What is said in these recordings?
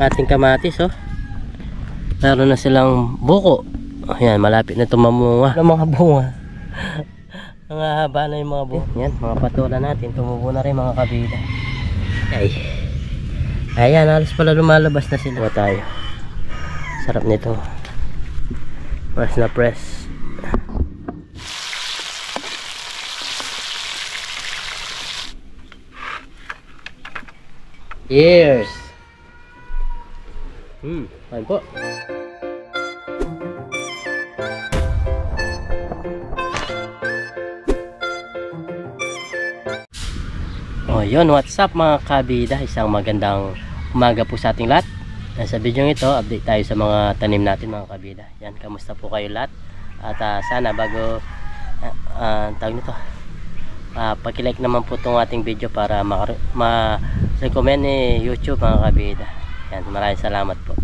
Ating kamatis, oh. Meron na silang buko. Ayan, malapit na tumamunga. Ang mga bunga. Ang haba na yung mga bunga. Yan, mga patola natin. Tumubo na rin mga kabida. Ay. Ayan, halos pala lumalabas na sila. Kuha tayo. Sarap nito. Press na press. Cheers! Kain po. Oh, yun, what's up mga kabida? Isang magandang umaga po sa ating lahat. Sa video ito, update tayo sa mga tanim natin mga kabida. Yan, kamusta po kayo lahat? At sana bago tawag nito, paki-like naman po itong ating video para ma-recommend ni YouTube mga kabida. Yan, maraming salamat po.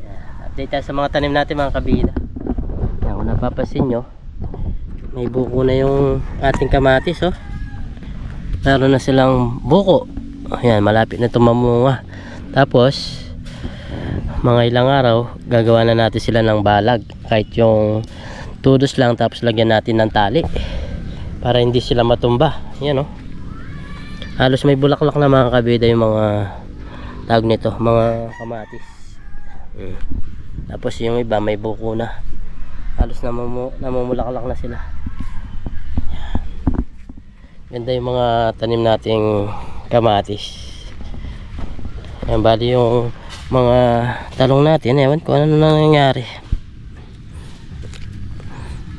Yan, update tayo sa mga tanim natin mga kabida. Yan, kung napapansin nyo, may buko na yung ating kamatis, oh. Meron na silang buko. Ayan, malapit na tumamunga. Tapos mga ilang araw gagawa na natin sila ng balag, kahit yung tudos lang, tapos lagyan natin ng tali para hindi sila matumba. Yan, oh. Halos may bulaklak na mga kabida yung mga tawag nito, mga kamatis. Tapos yung iba may buko na. Halos namumulaklak na sila. Ganda yung mga tanim nating kamatis. Ayan, bali yung mga talong natin, ewan ko ano nangyayari,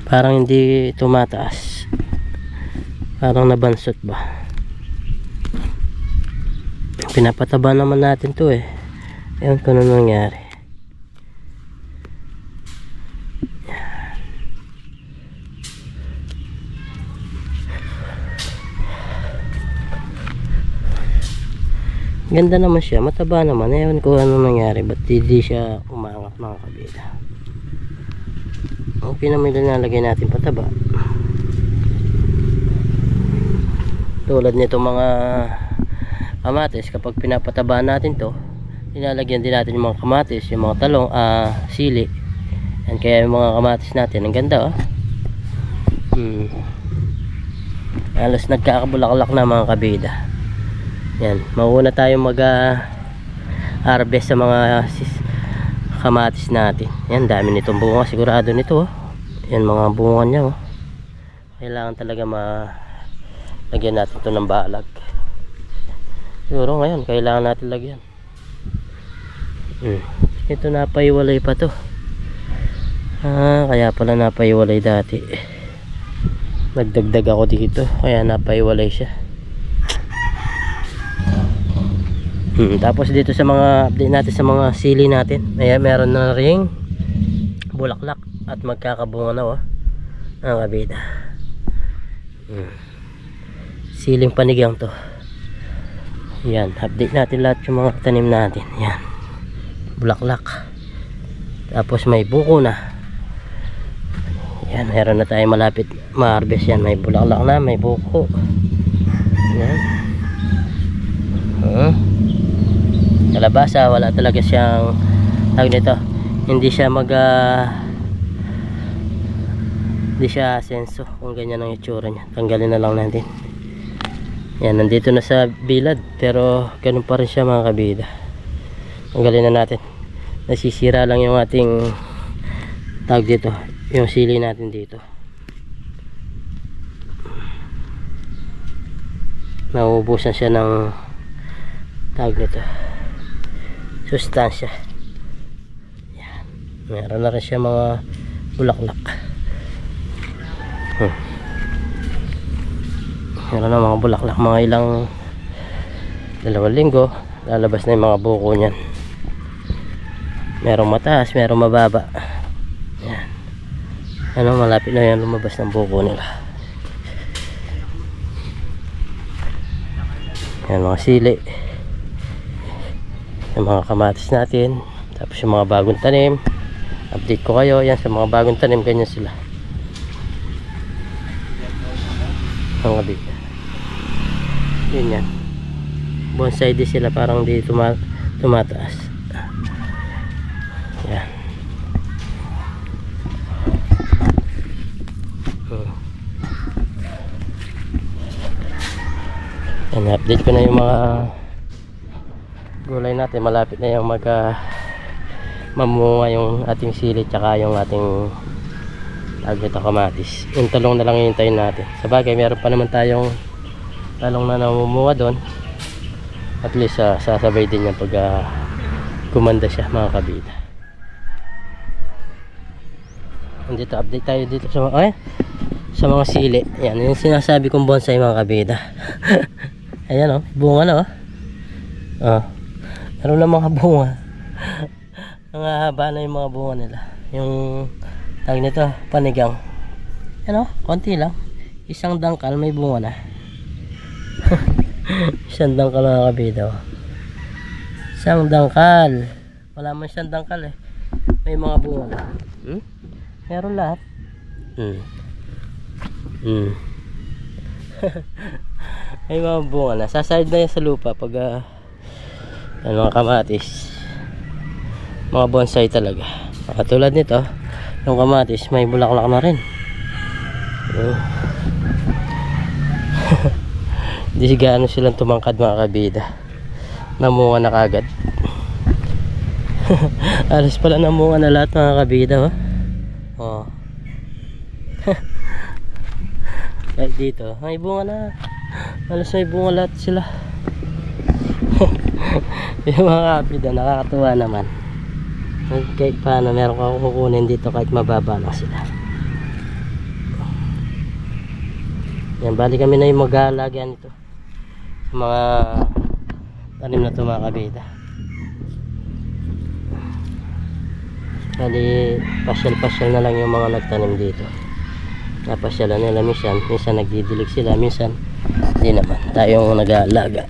parang hindi tumataas, parang nabansot ba. Pinapataba naman natin to eh, ewan ko ano nangyayari. Ganda naman siya, mataba naman. Ewan ko ano nangyari, ba't hindi siya umangat mga kabida. Okay naman yung nalagay natin pataba. Tulad nito mga kamatis, kapag pinapataba natin to, nilalagyan din natin yung mga kamatis, yung mga talong, sili. Yan, kaya yung mga kamatis natin, ang ganda, oh. Halos nagkakabulaklak na mga kabida. Yan, mauna tayo mag-harvest sa mga kamatis natin. Yan, dami nitong bunga, sigurado nito, oh. Yan mga bunga niya, oh. Kailangan talaga lagyan natin ito ng balag. Siguro ngayon kailangan natin lagyan. Ito napaiwalay pa to. Kaya pala napaiwalay dati. Nagdagdag ako dito, kaya napaiwalay siya. Tapos dito sa mga update natin sa mga sili natin, meron na ring bulaklak at magkakabunga na, oh. Ang kabida. Siling panigang to. Yan, update natin lahat yung mga tanim natin. Yan, bulaklak. Tapos may buko na. Yan, meron na tayo malapit ma-harvest. Yan, may bulaklak na, may buko. Yan. Kalabasa, wala talaga siyang tawag nito, hindi siya hindi siya asenso kung ganyan ang itsura niya. Tanggalin na lang natin. Yan, nandito na sa bilad, pero ganun pa rin siya mga kabida. Tanggalin na natin. Nasisira lang yung ating tawag dito, yung sili natin dito. Nauubusan siya ng tawag nito, sustansya. Yan, meron na rin siya mga bulaklak. Meron na mga bulaklak, mga ilang 2 linggo lalabas na yung mga buko niyan. Merong mataas, merong mababa. Yan, ano, malapit na yan lumabas ng buko nila. Yan, mga sili, yung mga kamatis natin. Tapos yung mga bagong tanim, update ko kayo. Yan, sa mga bagong tanim, ganyan sila ang kabida. Yun yan, bonsai din sila, parang di tumataas. Yan. Yan, update ko na yung mga gulay natin. Malapit na yung mamunga yung ating sili tsaka yung ating agad kamatis. Yung talong na lang hintayin natin. Sabagay meron pa naman tayong talong na namumunga doon. At least sasabay din yan pag gumanda siya mga kabida. Dito update tayo dito sa mga sili. Yan yung sinasabi kong bonsai mga kabida. Ayan o, bunga na o. Meron na mga bunga. Ang haba na yung mga bunga nila. Yung tag nito, panigang. Ayan o, konti lang. Isang dangkal may bunga na. Isang dangkal mga kabida o. Isang dangkal. Wala man isang dangkal eh. May mga bunga na. Meron lahat. May mga bunga na. Sasayad na yan sa lupa pag mga kamatis. Mga bonsai talaga. Katulad nito, yung kamatis may bulaklak na rin. Hindi gaano silang tumangkad mga kabida. Namunga na kagad. Alas pala namunga na lahat mga kabida. Oh. Kahit dito may bunga na. Alas may bunga lahat sila. Yung mga kabida nakakatuwa naman. Kahit paano meron kang kukunin dito kahit mababa lang sila. Yan, bali kami na yung mag-aalagyan nito sa mga tanim na ito mga kabida. Bali pasyal-pasyal na lang yung mga nagtanim dito. Napasyalan nila minsan nagdidilig sila, minsan hindi naman. Tayong nag-aalaga.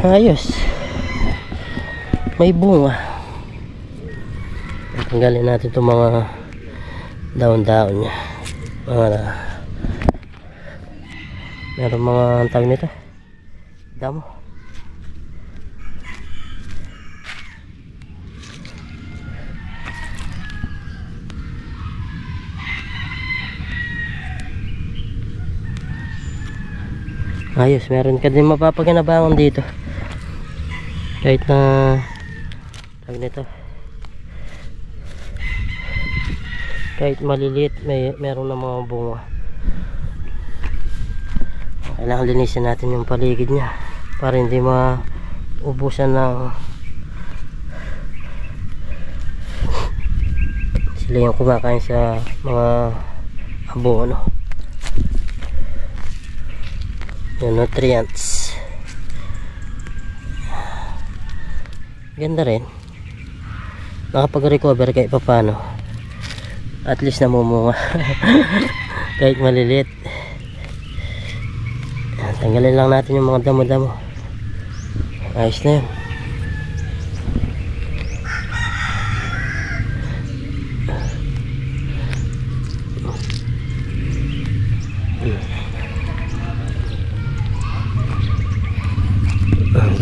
Ayos. May bunga. Tanggalin natin itong mga daon-daon niya. Meron mga tawag nito. Damo. Ayos, meron ka din mapapaganabangon dito. Kahit na tawag nito. Kahit maliliit, meron na mga bunga. Kailangan linisin natin yung paligid niya para hindi maubusan ng sila yung kumakain sa mga abono. Yung nutrients. Ganda rin. Nakapag-recover kahit papano. At least namumunga. Kahit maliliit. Tanggalin lang natin yung mga damo-damo. Ayos na yun.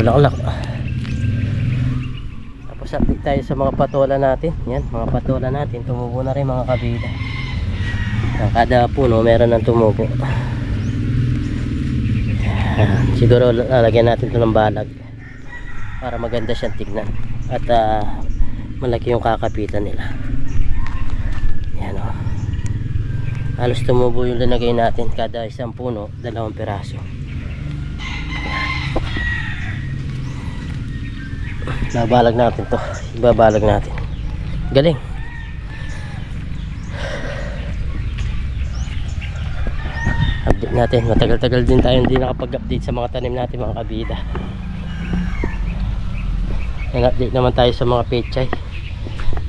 Bulaklak. Tapos update tayo sa mga patola natin. Yan, mga patola natin tumubo na rin mga kabida. Kada puno meron ng tumubo. Siguro lalagyan natin ito ng balag para maganda siyang tignan at malaki yung kakapitan nila. Yan o. Halos tumubo yung linagay natin. Kada isang puno 2 piraso. Nabalag natin to. Ibabalag natin. Galing. Update natin. Matagal-tagal din tayo hindi nakapag-update sa mga tanim natin mga kabida. Nag-update naman tayo sa mga pechay.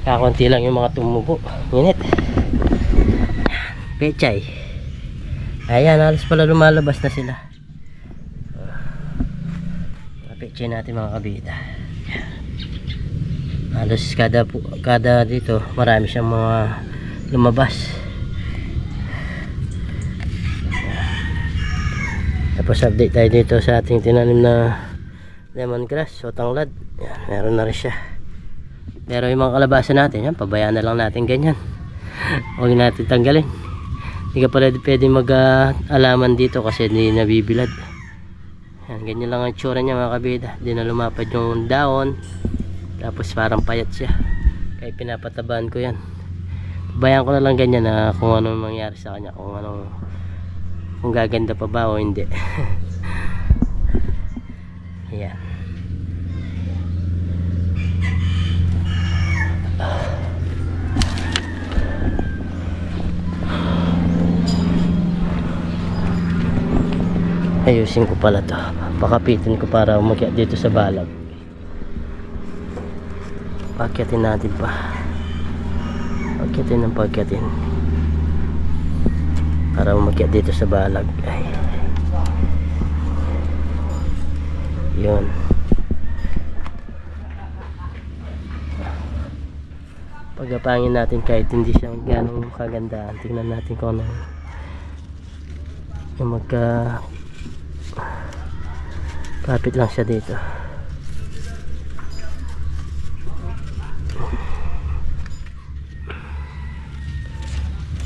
Kakunti lang yung mga tumubo. Init. Pechay. Ayan, halos pala lumalabas na sila. Mga pechay natin mga kabida. Halos kada dito marami siyang mga lumabas. Tapos update tayo dito sa ating tinanim na lemongrass o tanglad. Yan, meron na rin siya. Pero yung mga kalabasa natin, yan, pabayaan na lang natin ganyan. Huwag natin tanggalin. Hindi ka pala pwede mag-alaman dito kasi hindi nabibilad. Yan, ganyan lang ang itsura niya mga kabida. Hindi na lumapad yung daon. Tapos parang payat siya. Kaya pinapatabahan ko yan. Bayan ko na lang ganyan na kung ano mangyari sa kanya. Kung gaganda pa ba o hindi. Yan. Ayusin ko pala to. Pakapitin ko para umakyat dito sa balag. Pakyatin natin pa. Pakyatin ng pakyatin. Para umakyat dito sa balag. Ay. Yun. Pagapangin natin kahit hindi siya ganong kagandaan. Tingnan natin kung ano yung kapit lang siya dito.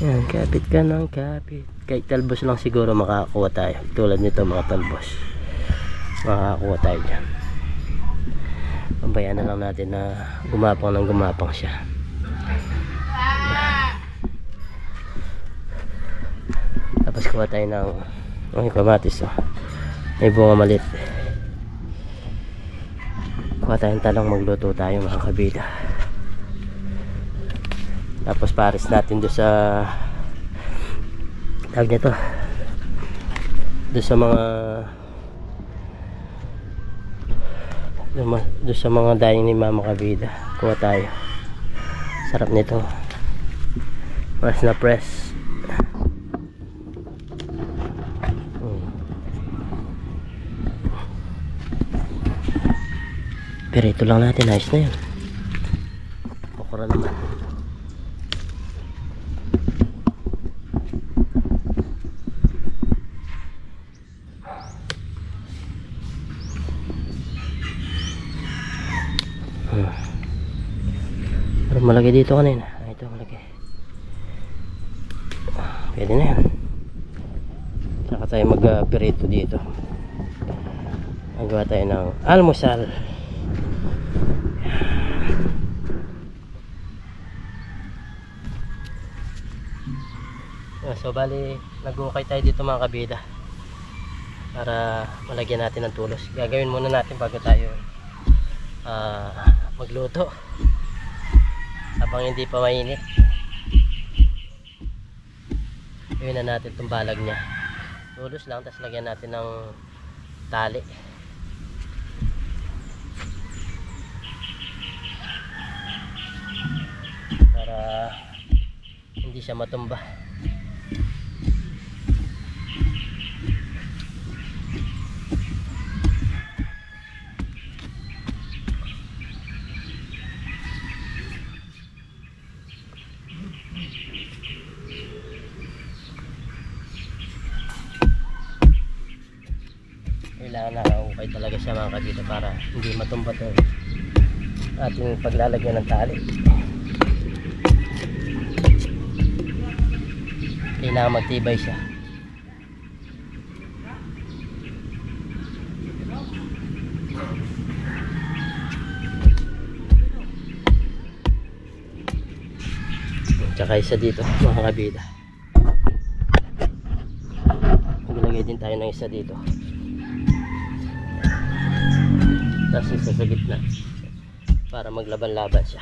Yan, kapit ka ng kapit. Kahit talbos lang siguro makakakuha tayo. Tulad nito mga talbos, makakakuha tayo dyan. Pabayaan na lang natin na gumapang ng gumapang siya. Tapos kuha tayo ng kamatis. May bunga malit. Kuha tayong talong, magluto tayo mga kabida. Tapos pares natin doon sa tawag nito, doon sa mga daing ni mama kabida. Kuha tayo. Sarap nito. Press na press. Pero ito lang natin, ayos na yun. Okra naman. Pero malaki dito kanina. Ito malaki. Pwede na yan. Saka tayo mag-perito dito. Magawa tayo ng almusal. So bali, nag-ukay tayo dito mga kabida para malagyan natin ng tulos. Gagawin muna natin bago tayo magluto habang hindi pa mainit. Gawin na natin itong balag nya. Tulos lang, tapos lagyan natin ng tali para hindi siya matumba. Kailangan nakaukay talaga siya mga kabida para hindi matumba ito ating paglalagyan ng tali. Kailangan magtibay siya. Tsaka isa dito mga kabida. Maglagay din tayo ng isa dito. Tapos isa sa gitna para maglaban-laban siya.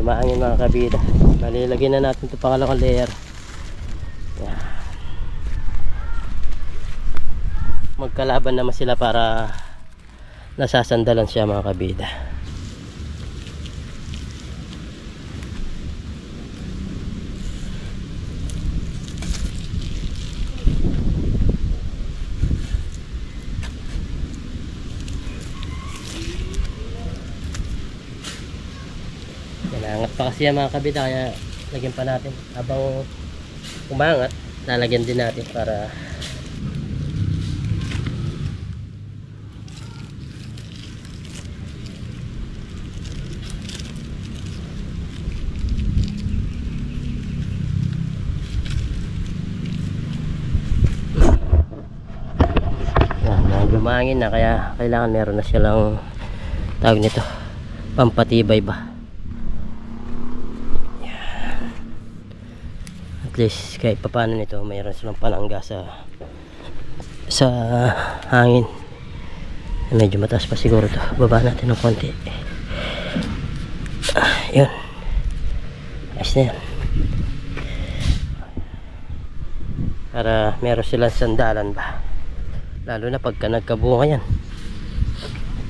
Maangin mga kabida. Malilagyan na natin ito pangalawang layer. Yan. Magkalaban naman sila para nasasandalan siya mga kabida. Angat pa kasi yan mga kabida, kaya lagyan pa natin. Habang umangat, lalagyan din natin para lumangin na, kaya kailangan meron na silang tawag nito, pampatibay ba. Yan. At least kahit paano nito mayroon silang panangga sa hangin. Medyo mataas pa siguro to, baba natin ng konti. Yun, ayos na yan, para meron silang sandalan ba, lalo na pagka nagkabunga yan.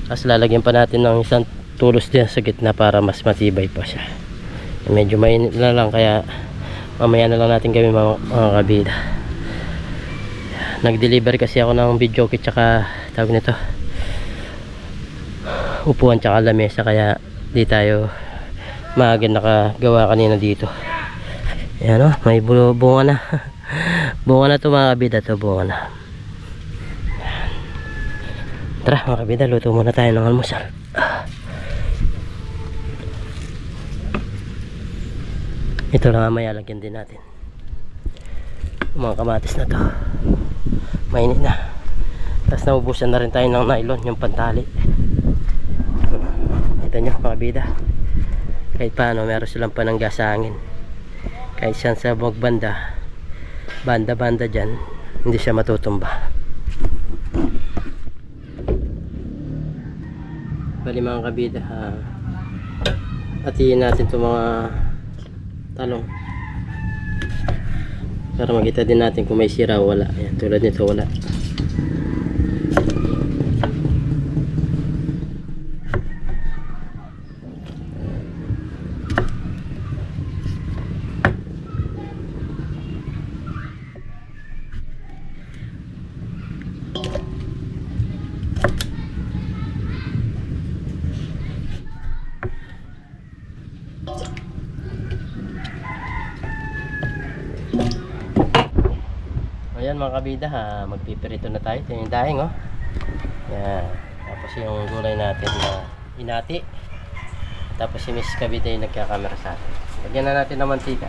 Tapos lalagyan pa natin ng isang tulos din sa gitna para mas matibay pa siya. Medyo mainit na lang, kaya mamaya na lang natin gawin mga kabida. Nag-deliver kasi ako ng video kit tsaka tawag nito, upuan tsaka lamesa, kaya di tayo maaga nakagawa kanina dito. Yan o, may bunga na. Bunga na to mga kabida, to bunga na. Tara mga kabida, luto muna tayo ng almusal. Ito lang mamaya lagyan din natin mga kamatis na to. Mainit na. Tapos naubusan na rin tayo ng nylon, yung pantali. Ito nyo mga kabida, kahit paano meron silang panangga sa hangin. Kahit saan sa banda dyan, hindi siya matutumba. Bali mga kabida, hatiin natin itong mga talong para makita din natin kung may sira o wala. Ayan, tulad nito wala. Ayan mga kabida, magpipirito na tayo. Ito yung daing oh. Yan. Tapos yung gulay natin na inati. Tapos si Miss Kabida yung nagkakamera sa atin. Lagyan na natin ng mantika.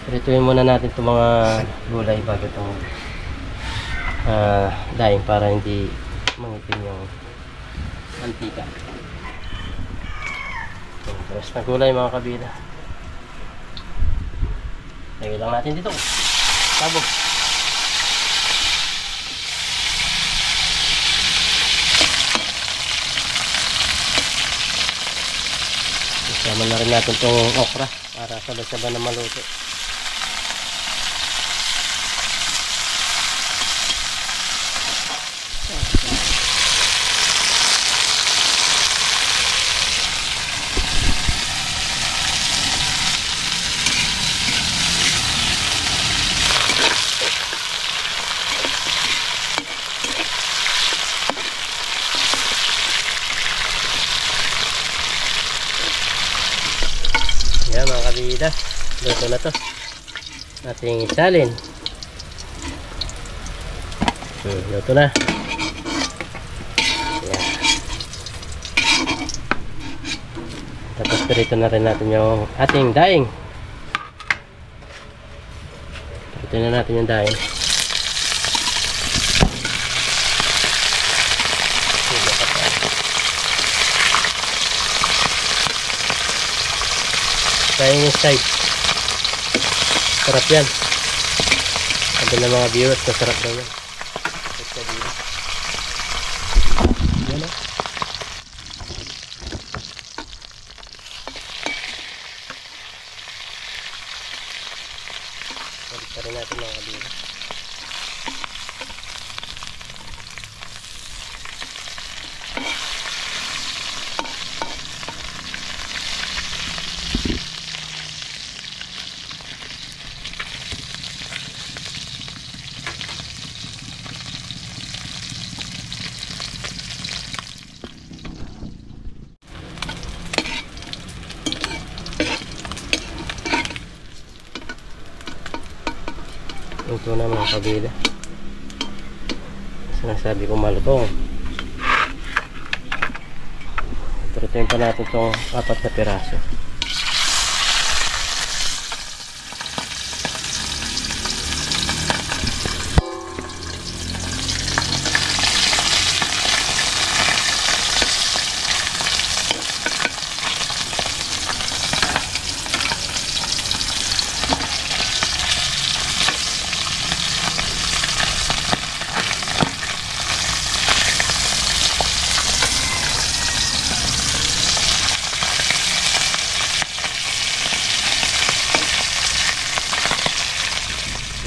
Pirituin muna natin itong mga gulay bago itong daing para hindi mangitim yung mantika. Tapos na gulay mga kabida. Lagyan lang natin dito. Sabog. Isama na rin natin itong okra para sabay-sabay na maluto. Yan mga kabida, luto na to. Ating isalin. Luto na. Yan. Tapos pirito na rin natin yung ating daing. Pirito na natin yung daing. Chinese side. Sarap yan. Sabi ng mga viewers, masarap daw yan. Yan o. rin natin mga kabida. Ito na mga kabida. Sinasabi ko malutong. Turutuin pa natin itong 4 na piraso.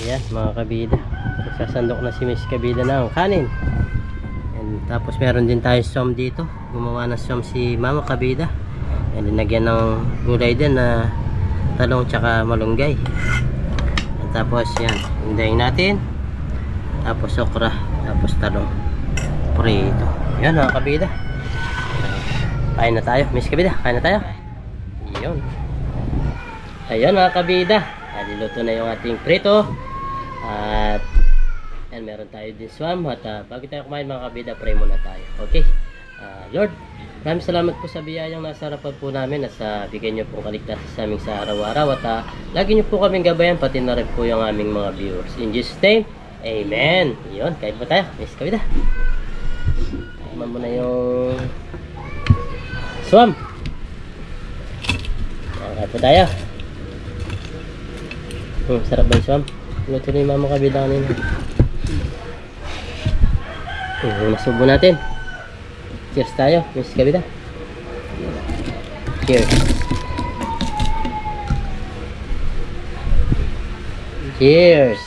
Ayan mga kabida, sasandok na si Miss Kabida ng kanin. And tapos meron din tayo som dito, gumawa ng som si Mama Kabida. And linagyan ng gulay din na talong tsaka malunggay. And tapos yan, hindayin natin. Tapos okra, tapos talong prito. Yan mga kabida, kain na tayo. Miss Kabida, kain na tayo. Yun. Ayan mga kabida, niluto na yung ating prito. At yan, meron tayo din swam. At bago tayo kumain mga kabida, pray muna tayo. Okay, Lord, maraming salamat po sa biyayang nasa harapan po namin at sa bigay niyo po kaligtasan sa aming sa araw-araw. At lagi niyo po kaming gabayan, pati na rin po yung aming mga viewers. In Jesus' name, amen. Yun, kain po tayo. Miss Kabida, kain mo na yung swam. Kain po tayo. Sarap ba yung swam? Luto na yung Mama Kabida kanina. Nasubo natin. Cheers tayo, Miss Kabida. Cheers. Cheers.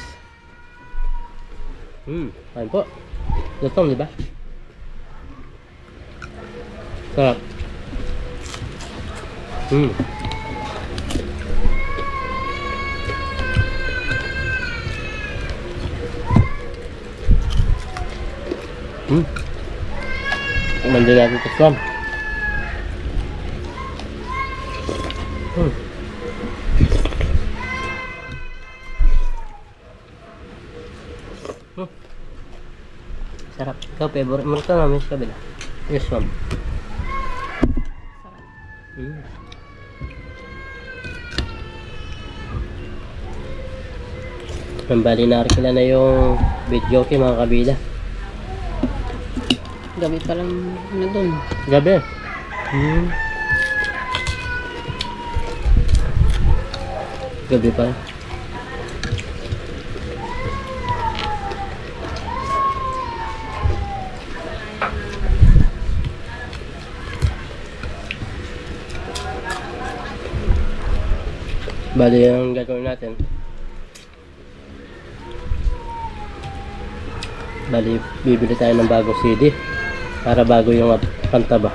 Kain po. Lutong, di ba? Sarap. Nandun natin ito swam. Sarap. Ikaw, favorite mo ito na, Miss Kabila. Yung swam. Nambali na rin sila na yung video kay mga kabila. Gabi pa lang na doon. Gabi? Gabi pa. Bali ang gagawin natin. Bali bibili tayo ng bagong CD. Para bago yung kanta ba.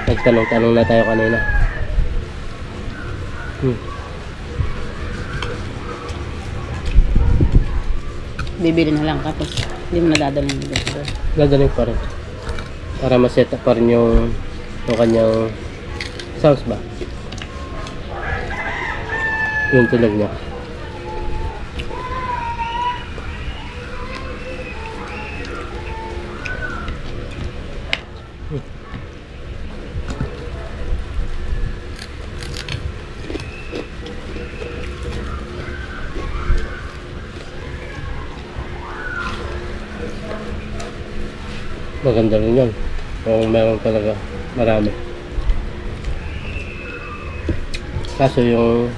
Nagtanong-tanong na tayo kanina. Bibili na lang tapos hindi mo nadadala ng dito. Gagaling pa rin. Para ma-set up pa rin yung kanyang sounds ba. Yung tunog niya. Maganda rin yun kung meron talaga marami. Kaso yung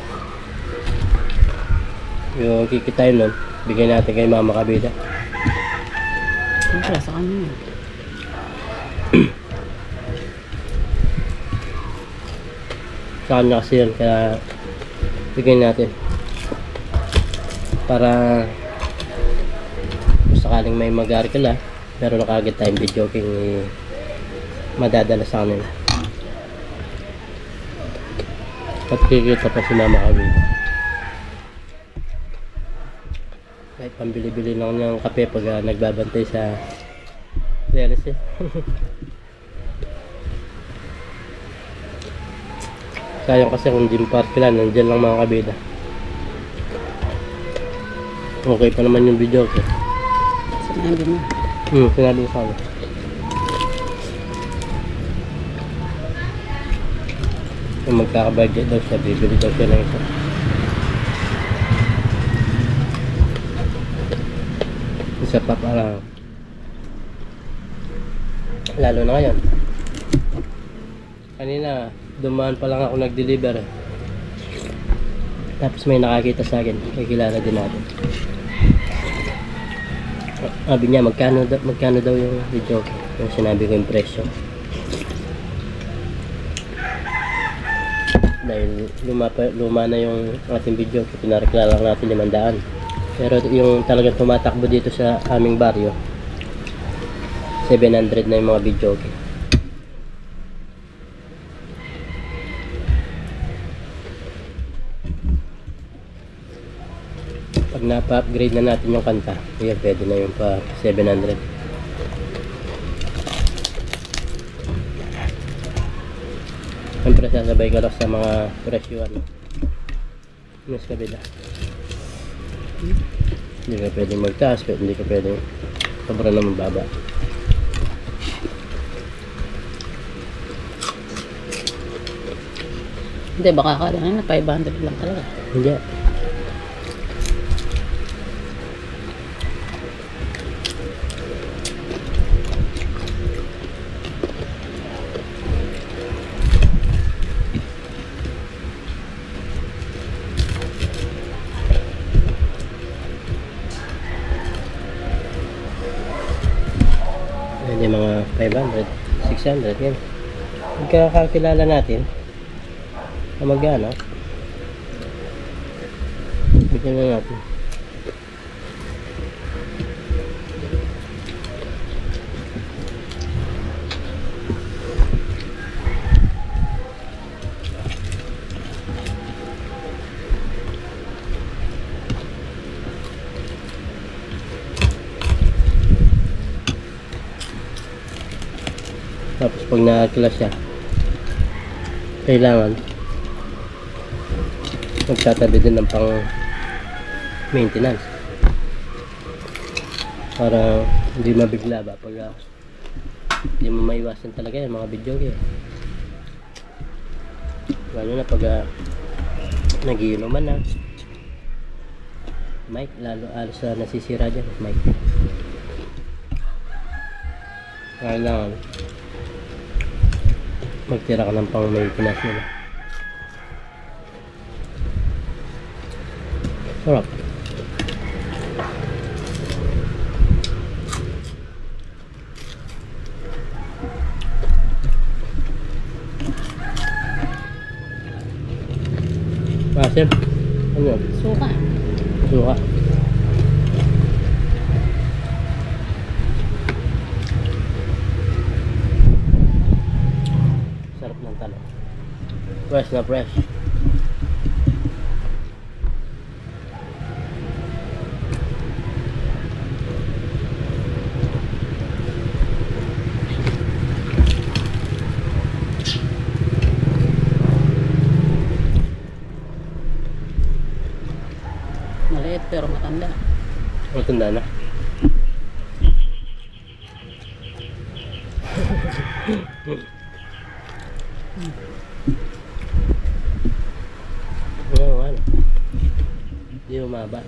kikitain nun, bigay natin kay Mama Kabida. Wala sa kanya. Sa kanya kasi yun, kaya bigay natin. para kung sakaling may mag-arkila, meron na kagad tayong video king madadala sa kanila. At kikita pa si Mama Kabida. Kahit pambili-bili lang niyang kape pag nagbabantay sa DLC. Sayang kasi kung gym park lang, nandyan lang mga kabida. Okay pa naman yung video ko. Sinabi mo. Sinabi ko sa akin. Kung magkaka-budget daw siya, bibili daw siya ng isa. Isa pa para lalo na ngayon. Kanina dumaan pa lang ako nag-deliver eh. Tapos may nakakita sa akin, kakilala din natin. Sabi niya magkano daw yung video, yung sinabi ko yung presyo. Dahil luma na yung ating video, pinarekla lang natin 500. Pero yung talagang tumatakbo dito sa aming baryo, 700 na yung mga video. Pag napa-upgrade na natin yung kanta, kaya pwede na yung pa 700. Siyempre sasabay ka lang sa mga presyo mas kabila. Hindi ka pwedeng magtaas, hindi ka pwedeng sobra na mababa. Hindi, baka akala na 500 lang talaga. Hindi. Hindi, mga 500, 600 yan. Pagkakakilala natin na mag-ano, bigyan na natin. Tapos pag na-class siya, kailangan magtatabi din ng pang maintenance para hindi mabigla ba pag hindi mo maiwasan talaga yan mga video game. Lalo na pag nagiinuman na mic, lalo alos na nasisira dyan mic. Kailangan magtira ka ng pang maintenance nila. Sarap. Masim. Ano yun? Suka. Suka. Sarap ng talong. Fresh na fresh. Maliit pero matanda. Matanda na. Oo, ano. Hindi umaba.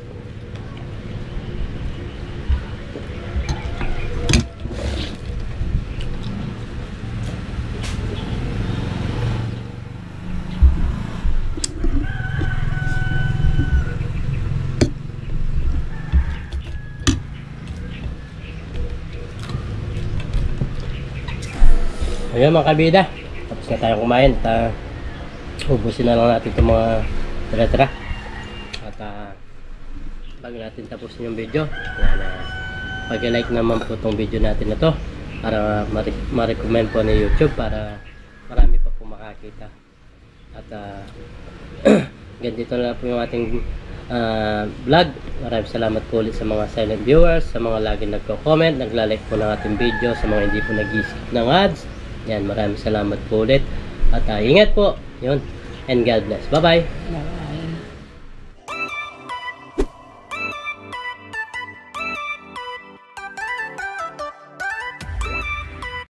Ayan mga kabida, tapos na tayong kumain at ubusin na lang natin itong mga tira-tira at bago natin tapusin yung video. Yan, pag-like naman po itong video natin na to para ma-recommend po ni YouTube para marami pa po makakita. At ganito na po yung ating vlog. Maraming salamat po ulit sa mga silent viewers, sa mga lagi nagko-comment, nagla-like po ng ating video, sa mga hindi po nag-skip ng ads. Yan, maraming salamat po ulit. At ingat po. Yun. And God bless. Bye-bye. Bye.